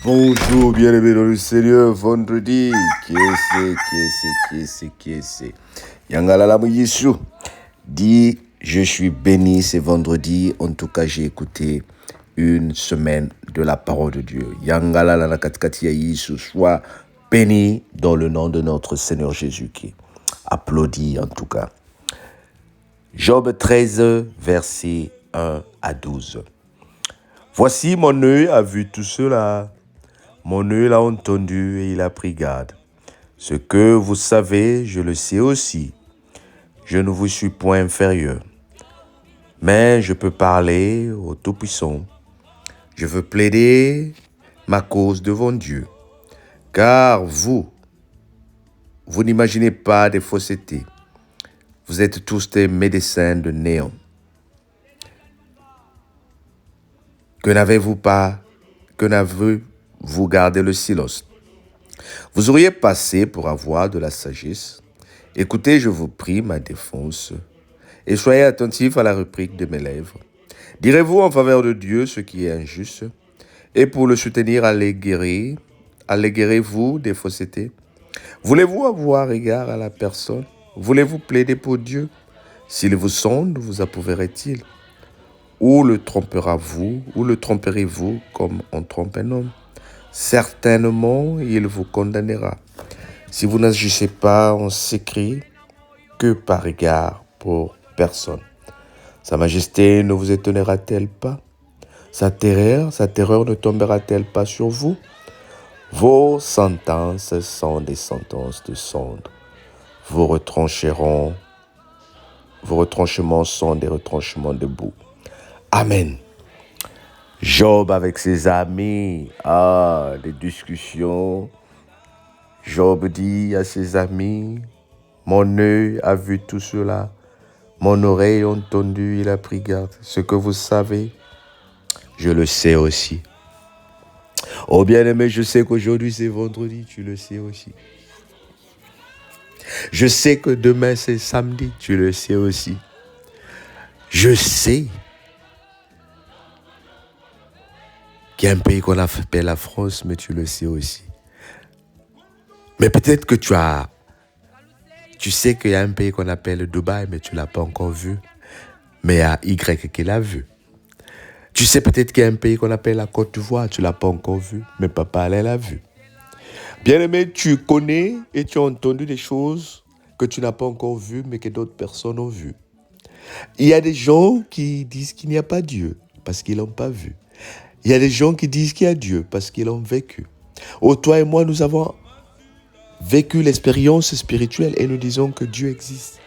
Bonjour, bien-aimés dans le Seigneur, vendredi, qui est-ce? Yangalala Yesu dit, je suis béni, c'est vendredi, en tout cas j'ai écouté une semaine de la parole de Dieu. Yangalala Nakatkati Yesu, sois béni dans le nom de notre Seigneur Jésus-Christ. Applaudis en tout cas. Job 13, versets 1 à 12. Voici mon œil a vu tout cela. Mon œil l'a entendu et il a pris garde. Ce que vous savez, je le sais aussi. Je ne vous suis point inférieur. Mais je peux parler au Tout-Puissant. Je veux plaider ma cause devant Dieu. Car vous n'imaginez pas des faussetés. Vous êtes tous des médecins de néant. Que n'avez-vous gardé le silence? Vous auriez passé pour avoir de la sagesse. Écoutez, je vous prie, ma défense, et soyez attentifs à la réplique de mes lèvres. Direz-vous en faveur de Dieu ce qui est injuste, et pour le soutenir, alléguerez-vous des faussetés? Voulez-vous avoir égard à la personne? Voulez-vous plaider pour Dieu? S'il vous sonde, vous approuverait-il? Ou le tromperez-vous comme on trompe un homme? Certainement, il vous condamnera. Si vous n'agissez pas en secret, que par égard pour personne. Sa majesté ne vous étonnera-t-elle pas? Sa terreur ne tombera-t-elle pas sur vous? Vos sentences sont des sentences de sonde. Vos retranchements sont des retranchements de boue. Amen. Job avec ses amis, des discussions. Job dit à ses amis, mon œil a vu tout cela, mon oreille a entendu, il a pris garde. Ce que vous savez, je le sais aussi. Oh bien-aimé, je sais qu'aujourd'hui c'est vendredi, tu le sais aussi. Je sais que demain c'est samedi, tu le sais aussi. Je sais qu'il y a un pays qu'on appelle la France, mais tu le sais aussi. Mais peut-être que tu sais qu'il y a un pays qu'on appelle Dubaï, mais tu ne l'as pas encore vu. Mais il y a Y qui l'a vu. Tu sais peut-être qu'il y a un pays qu'on appelle la Côte d'Ivoire, tu ne l'as pas encore vu, mais papa elle l'a vu. Bien-aimé, tu connais et tu as entendu des choses que tu n'as pas encore vues, mais que d'autres personnes ont vues. Il y a des gens qui disent qu'il n'y a pas Dieu, parce qu'ils ne l'ont pas vu. Il y a des gens qui disent qu'il y a Dieu, parce qu'ils l'ont vécu. Oh, toi et moi, nous avons vécu l'expérience spirituelle et nous disons que Dieu existe.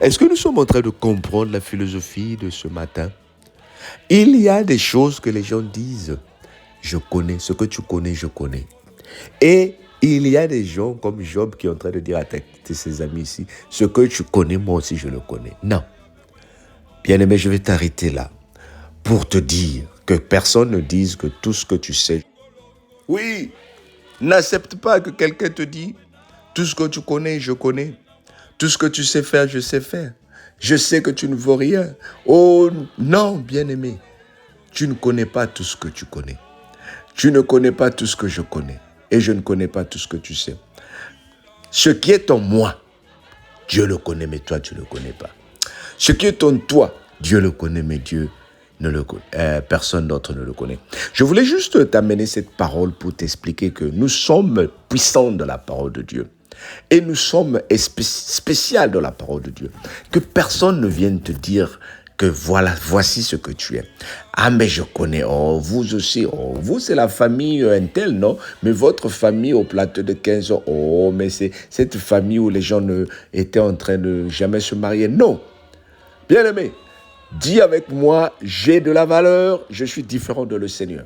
Est-ce que nous sommes en train de comprendre la philosophie de ce matin? Il y a des choses que les gens disent, je connais, ce que tu connais, je connais. Et il y a des gens comme Job qui est en train de dire à ses amis ici, ce que tu connais, moi aussi je le connais. Non. Bien-aimé, je vais t'arrêter là pour te dire que personne ne dise que tout ce que tu sais. Oui, n'accepte pas que quelqu'un te dise tout ce que tu connais, je connais. Tout ce que tu sais faire, je sais faire. Je sais que tu ne vaux rien. Oh non, bien-aimé, tu ne connais pas tout ce que tu connais. Tu ne connais pas tout ce que je connais. Et je ne connais pas tout ce que tu sais. Ce qui est en moi, Dieu le connaît, mais toi, tu ne le connais pas. Ce qui est en toi, Dieu le connaît, mais personne d'autre ne le connaît. Je voulais juste t'amener cette parole pour t'expliquer que nous sommes puissants de la parole de Dieu. Et nous sommes spéciaux dans la parole de Dieu. Que personne ne vienne te dire que voici ce que tu es. Ah, mais je connais, vous aussi, vous c'est la famille Intel, non? Mais votre famille au plateau de 15 ans, mais c'est cette famille où les gens étaient en train de jamais se marier. Non. Bien-aimé, dis avec moi, j'ai de la valeur, je suis différent de le Seigneur.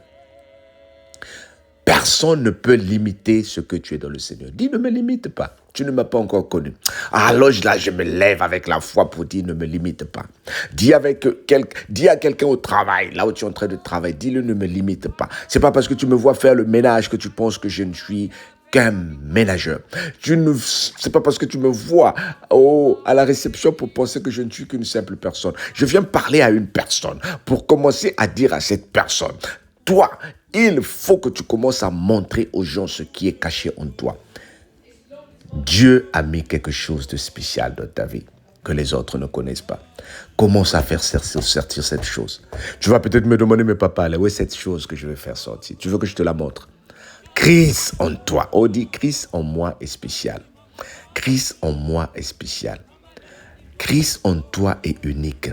Personne ne peut limiter ce que tu es dans le Seigneur. Dis, ne me limite pas. Tu ne m'as pas encore connu. Alors là, je me lève avec la foi pour dire, ne me limite pas. Dis à quelqu'un au travail, là où tu es en train de travailler, dis-le, ne me limite pas. C'est pas parce que tu me vois faire le ménage que tu penses que je ne suis qu'un ménageur. C'est pas parce que tu me vois à la réception pour penser que je ne suis qu'une simple personne. Je viens parler à une personne pour commencer à dire à cette personne, toi Il faut que tu commences à montrer aux gens ce qui est caché en toi. Dieu a mis quelque chose de spécial dans ta vie que les autres ne connaissent pas. Commence à faire sortir cette chose. Tu vas peut-être me demander, mais papa, où est cette chose que je vais faire sortir? Tu veux que je te la montre? Christ en toi. On dit Christ en moi est spécial. Christ en moi est spécial. Christ en toi est unique.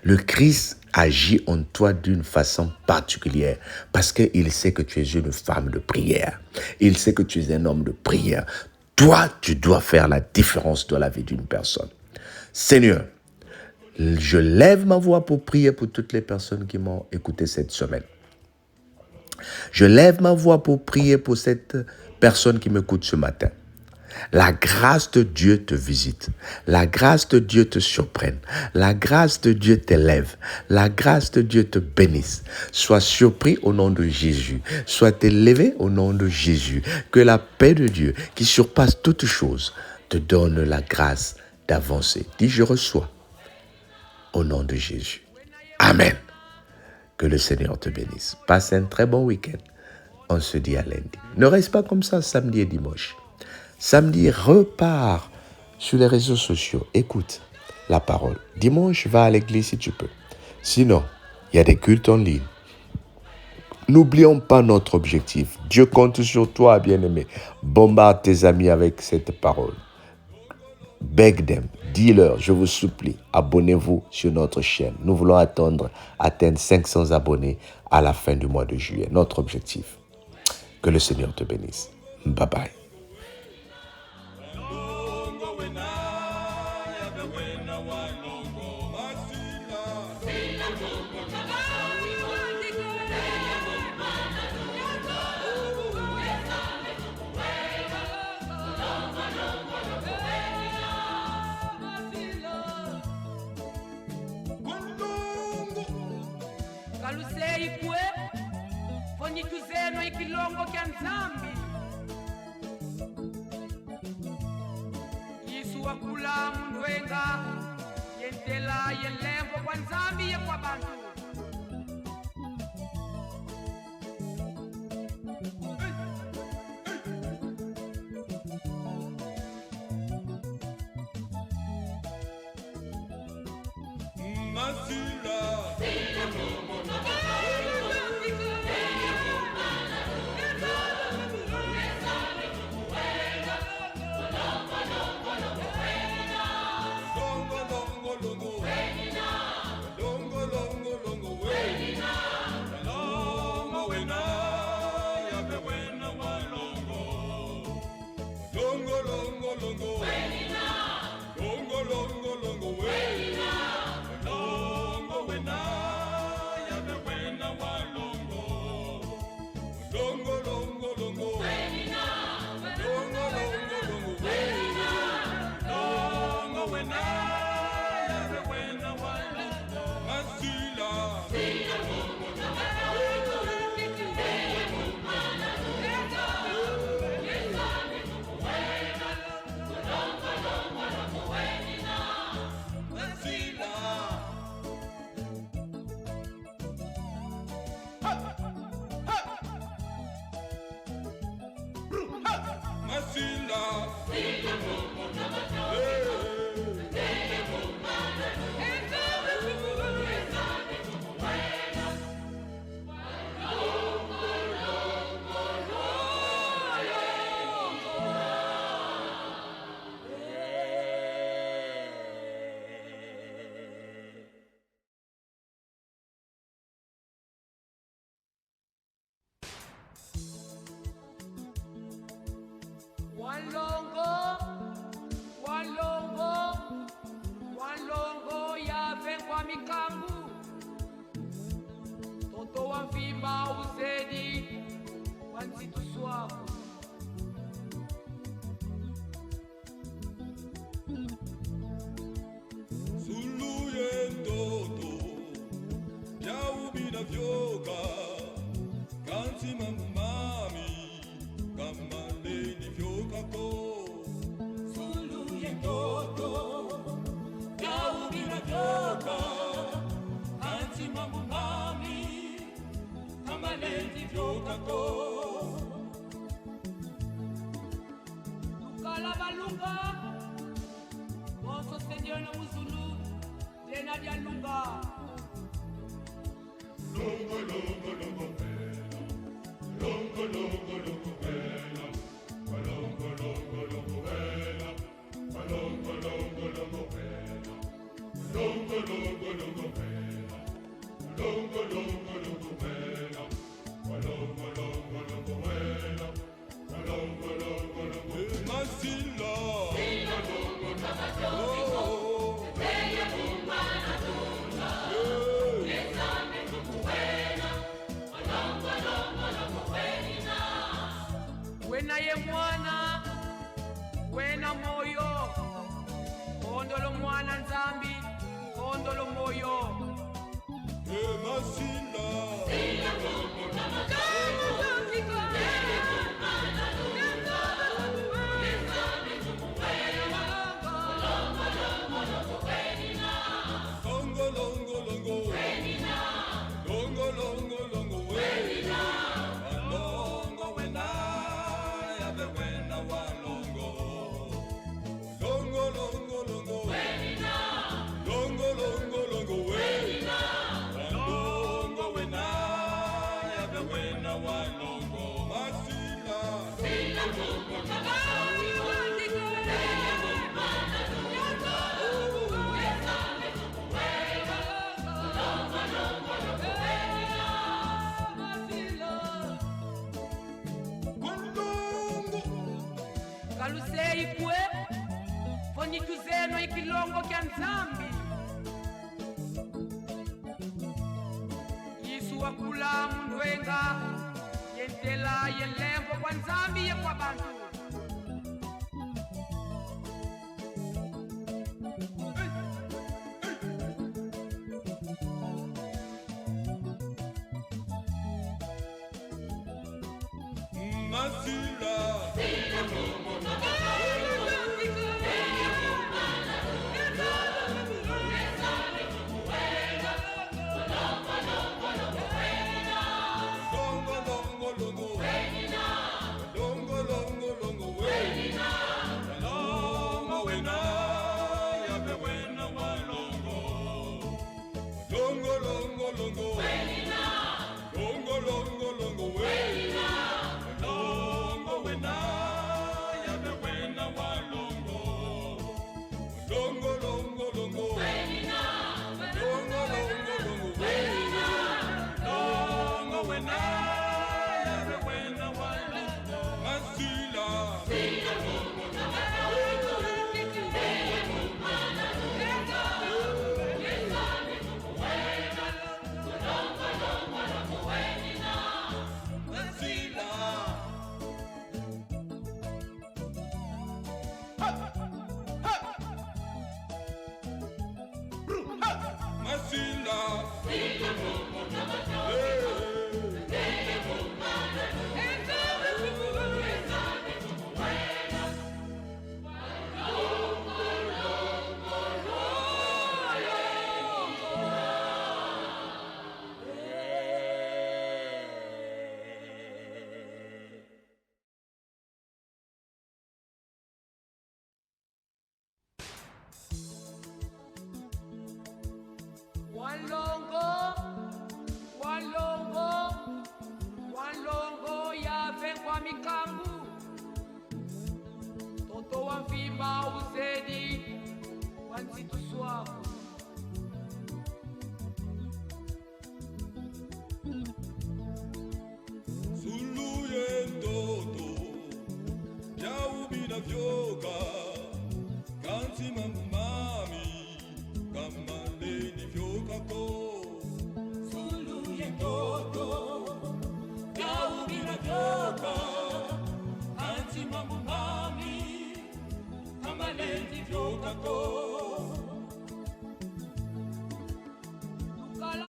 Le Christ agit en toi d'une façon particulière parce qu'il sait que tu es une femme de prière. Il sait que tu es un homme de prière. Toi, tu dois faire la différence dans la vie d'une personne. Seigneur, je lève ma voix pour prier pour toutes les personnes qui m'ont écouté cette semaine. Je lève ma voix pour prier pour cette personne qui m'écoute ce matin. La grâce de Dieu te visite. La grâce de Dieu te surprenne. La grâce de Dieu t'élève. La grâce de Dieu te bénisse. Sois surpris au nom de Jésus. Sois élevé au nom de Jésus. Que la paix de Dieu, qui surpasse toutes choses, te donne la grâce d'avancer. Dis, je reçois au nom de Jésus. Amen. Que le Seigneur te bénisse. Passe un très bon week-end. On se dit à lundi. Ne reste pas comme ça samedi et dimanche. Samedi, repars sur les réseaux sociaux. Écoute la parole. Dimanche, va à l'église si tu peux. Sinon, il y a des cultes en ligne. N'oublions pas notre objectif. Dieu compte sur toi, bien-aimé. Bombarde tes amis avec cette parole. Beg them, dis-leur, je vous supplie, abonnez-vous sur notre chaîne. Nous voulons atteindre 500 abonnés à la fin du mois de juillet. Notre objectif. Que le Seigneur te bénisse. Bye bye. Kalusei kwe Fonyitu zeno ikilongo kya nzambi Yesu wakula mndwenga Yentela yelengo kwa nzambi ye kwa bantu Masila Walongo ya vengwa mikangu Toto wa mfimba uzedi Wanzitu swako Sulu yendoto ya ubina vyoka Kansi mamami Kamaleni vyoka ko Sulu yendoto ya ubina vyoka Kansi mamami Kamaleni vyoka lunga Bonso Seigneur no muzulu Jena dia lunga Longo, longo, longo, bella. Longo, longo, longo, bella. Longo, longo, longo, bella. Longo, longo, longo, bella. Longo, longo, longo, bella. Longo, longo, longo, bella. Longo, longo, longo, bella. Longo, longo, longo, Masila. Sila lungo, tamatonico. Bella kumana tuna. Nesame tukuwena. Longo, longo, longo, wenina. Wena ye mwana Wena moyo Kondolo mwana nzambi Kondolo moyo Masila. Sila lungo, tamatonico. Bella kumana tuna. Nesame tukuwena. Longo, longo, longo, wenina. Longo, longo, longo, Wenina. longo, longo, longo, Wenina. Longo, wena, yabe wena wa longo. Longo, longo, longo, Wenina. longo, longo, longo, Wenina. Longo, wena, yabe wena wa longo. Masila. Sila lungo, tamatonico. Bella kumana tuna. Nesame tukuwena. Longo, longo, longo, wenina. Longo. Kalusei kwe Fonyituzeno ikilongo kya nzambi Yisu wakula mndwenga Yentela yelembo kwa nzambi ye kwa bantu Masila. Sila lungo tamatonico. Bella kumana tuna. Nesame tukuwena. Longo, longo, longo, wenina. Longo, longo, longo, Wenina. longo, longo, longo, Wenina. Longo, wena, yabe wena wa longo. Longo, longo, longo, Wenina. longo, longo, longo, Wenina. Longo, wena, yabe wena wa longo. Longo, longo, longo, Wenina. longo, longo, longo, Wenina. Longo, wena, yabe wena wa longo. Masila. Sila lungo tamatonico. Bella kumana tuna. Nesame tukuwena. Longo, longo, longo, wenina. Masila. Masila. Sila lungo tamatonico. Bella kumana tuna. Nesame tukuwena. Longo, longo, Walongo, walongo, walongo yave kwa mikangu Toto wa mvimba uzedi wanzitu swako Zulu yendodo, yaubina vyoka, kanti mamba.